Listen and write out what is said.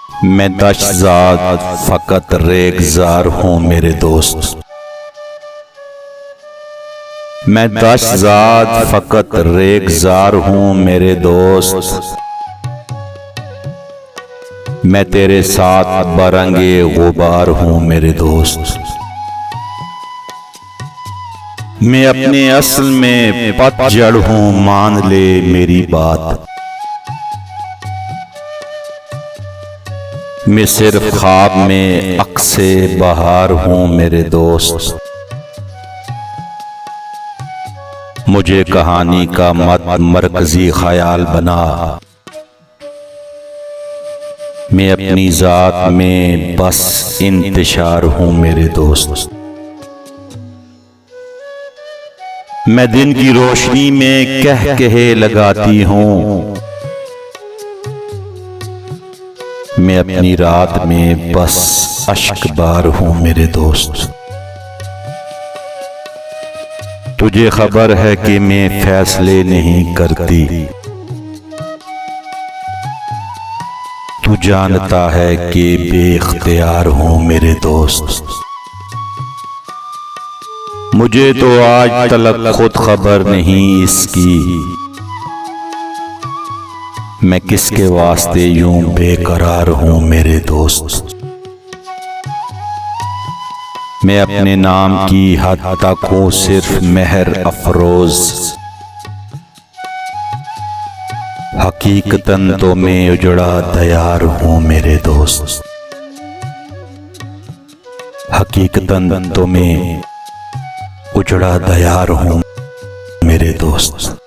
मैं दशज़ाद फ़कत रेगज़ार हूँ मेरे दोस्त। मैं दशज़ाद फ़कत रेगज़ार हूँ मेरे दोस्त। मैं तेरे साथ बरंगे गुबार हूँ मेरे दोस्त। मैं अपने असल में पतझड़ हूँ, मान ले मेरी बात। मैं सिर्फ ख्वाब में अक्से बहार हूँ मेरे दोस्त। मुझे कहानी का मरकजी ख्याल बना। मैं अपनी जात में बस इंतशार हूँ मेरे दोस्त। मैं दिन की रोशनी में कह कहे लगाती हूँ। मैं अपनी रात में बस अश्कबार हूँ मेरे दोस्त। तुझे खबर है कि मैं फैसले नहीं करती। तू जानता है कि बेख्तियार हूँ मेरे दोस्त। मुझे तो आज तलक खुद खबर नहीं इसकी, मैं किसके वास्ते यूं बेकरार हूँ मेरे दोस्त। मैं अपने नाम की हद तक हूँ सिर्फ मेहर अफरोज। हकीकतन तो मैं उजड़ा दयार हूँ मेरे दोस्त। हकीकतन तो मैं उजड़ा दयार हूँ मेरे दोस्त।